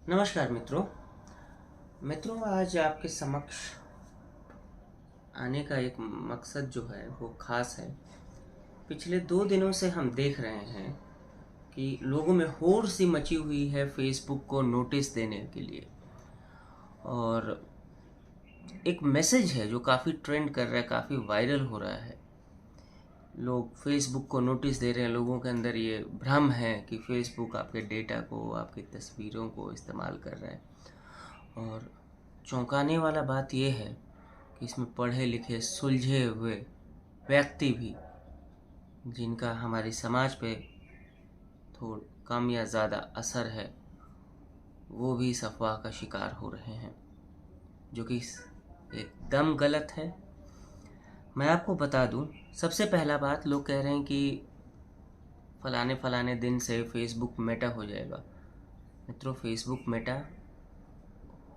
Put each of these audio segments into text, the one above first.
नमस्कार मित्रों। आज आपके समक्ष आने का एक मकसद जो है वो ख़ास है। पिछले 2 दिनों से हम देख रहे हैं कि लोगों में होड़ सी मची हुई है फेसबुक को नोटिस देने के लिए, और एक मैसेज है जो काफ़ी ट्रेंड कर रहा है, काफ़ी वायरल हो रहा है। लोग फेसबुक को नोटिस दे रहे हैं। लोगों के अंदर ये भ्रम है कि फेसबुक आपके डेटा को, आपकी तस्वीरों को इस्तेमाल कर रहा है। और चौंकाने वाला बात यह है कि इसमें पढ़े लिखे सुलझे हुए व्यक्ति भी, जिनका हमारी समाज पे थोड़ा कम या ज़्यादा असर है, वो भी इस अफवाह का शिकार हो रहे हैं, जो कि एकदम गलत है। मैं आपको बता दूं, सबसे पहला बात, लोग कह रहे हैं कि फलाने फलाने दिन से फेसबुक मेटा हो जाएगा। मित्रों, फेसबुक मेटा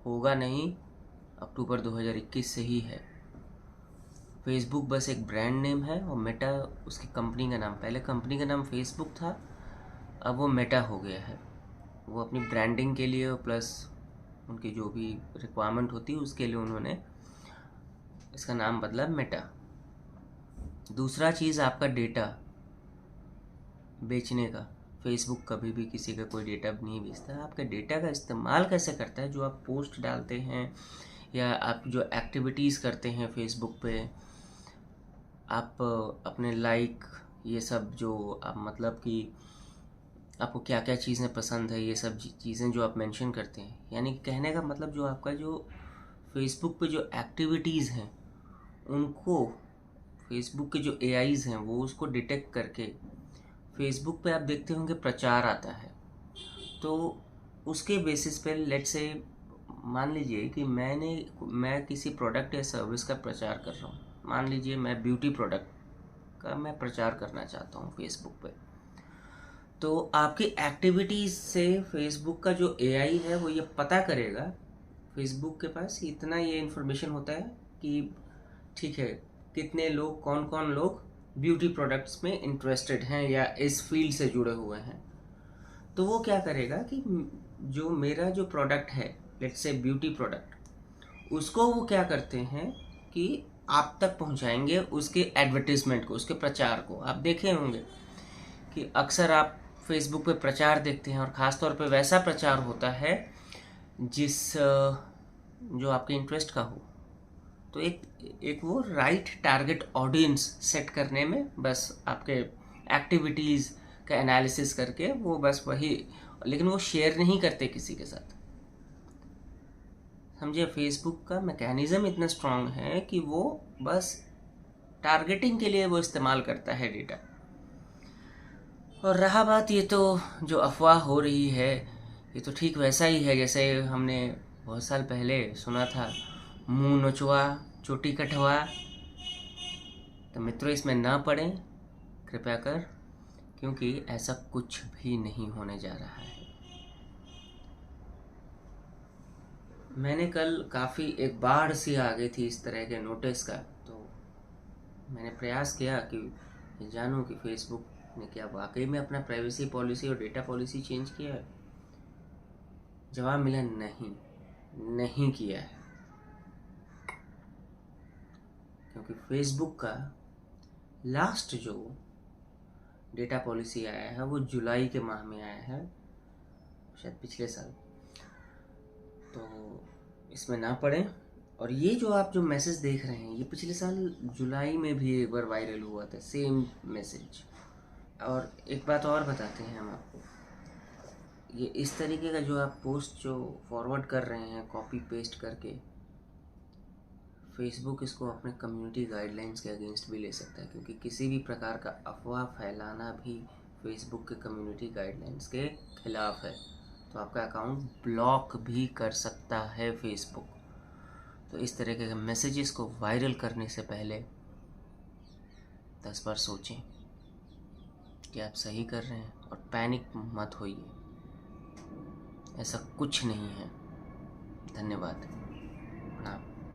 होगा नहीं, अक्टूबर 2021 से ही है। फेसबुक बस एक ब्रांड नेम है और मेटा उसकी कंपनी का नाम। पहले कंपनी का नाम फेसबुक था, अब वो मेटा हो गया है। वो अपनी ब्रांडिंग के लिए प्लस उनकी जो भी रिक्वायरमेंट होती है उसके लिए उन्होंने इसका नाम बदला मेटा। दूसरा चीज़, आपका डेटा बेचने का। फेसबुक कभी भी किसी का कोई डेटा नहीं बेचता है। आपके डेटा का इस्तेमाल कैसे करता है? जो आप पोस्ट डालते हैं या आप जो एक्टिविटीज़ करते हैं फेसबुक पे, आप अपने लाइक, ये सब जो आप, मतलब कि आपको क्या क्या चीज़ें पसंद है, ये सब चीज़ें जो आप मेंशन करते हैं, यानी कि कहने का मतलब जो आपका जो फेसबुक पे जो एक्टिविटीज़ हैं, उनको फेसबुक के जो एआईज़ हैं वो उसको डिटेक्ट करके फेसबुक पे आप देखते होंगे प्रचार आता है। तो उसके बेसिस पे लेट से मान लीजिए कि मैं किसी प्रोडक्ट या सर्विस का प्रचार कर रहा हूँ। मान लीजिए मैं ब्यूटी प्रोडक्ट का मैं प्रचार करना चाहता हूँ फेसबुक पे। तो आपकी एक्टिविटीज़ से फेसबुक का जो एआई है वो ये पता करेगा, फेसबुक के पास इतना ये इन्फॉर्मेशन होता है कि ठीक है, कितने लोग, कौन कौन लोग ब्यूटी प्रोडक्ट्स में इंटरेस्टेड हैं या इस फील्ड से जुड़े हुए हैं। तो वो क्या करेगा कि जो मेरा जो प्रोडक्ट है, लेट्स से ब्यूटी प्रोडक्ट, उसको वो क्या करते हैं कि आप तक पहुंचाएंगे उसके एडवर्टीजमेंट को, उसके प्रचार को। आप देखे होंगे कि अक्सर आप फेसबुक पे प्रचार देखते हैं, और ख़ास तौर पे वैसा प्रचार होता है जो आपके इंटरेस्ट का हो। तो एक एक वो राइट टारगेट ऑडियंस सेट करने में बस आपके एक्टिविटीज़ का एनालिसिस करके वो बस वही, लेकिन वो शेयर नहीं करते किसी के साथ। समझिए, फेसबुक का मैकेनिज़्म इतना स्ट्रांग है कि वो बस टारगेटिंग के लिए वो इस्तेमाल करता है डेटा। और रहा बात ये तो जो अफवाह हो रही है, ये तो ठीक वैसा ही है जैसे हमने बहुत साल पहले सुना था, मुंह नोचवा चोटी कटवा। तो मित्रों, इसमें ना पड़ें कृपया कर, क्योंकि ऐसा कुछ भी नहीं होने जा रहा है। मैंने कल काफ़ी एक बाढ़ सी आ गई थी इस तरह के नोटिस का, तो मैंने प्रयास किया कि जानूं कि फेसबुक ने क्या वाकई में अपना प्राइवेसी पॉलिसी और डेटा पॉलिसी चेंज किया है। जवाब मिला नहीं, नहीं किया है। क्योंकि फेसबुक का लास्ट जो डेटा पॉलिसी आया है वो जुलाई के माह में आया है, शायद पिछले साल। तो इसमें ना पड़े। और ये जो आप जो मैसेज देख रहे हैं, ये पिछले साल जुलाई में भी एक बार वायरल हुआ था, सेम मैसेज। और एक बात और बताते हैं हम आपको, ये इस तरीके का जो आप पोस्ट जो फॉरवर्ड कर रहे हैं कॉपी पेस्ट करके, फेसबुक इसको अपने कम्युनिटी गाइडलाइंस के अगेंस्ट भी ले सकता है, क्योंकि किसी भी प्रकार का अफवाह फैलाना भी फेसबुक के कम्युनिटी गाइडलाइंस के खिलाफ है। तो आपका अकाउंट ब्लॉक भी कर सकता है फेसबुक। तो इस तरह के मैसेजेस को वायरल करने से पहले 10 बार सोचें कि आप सही कर रहे हैं, और पैनिक मत होइए, ऐसा कुछ नहीं है। धन्यवाद।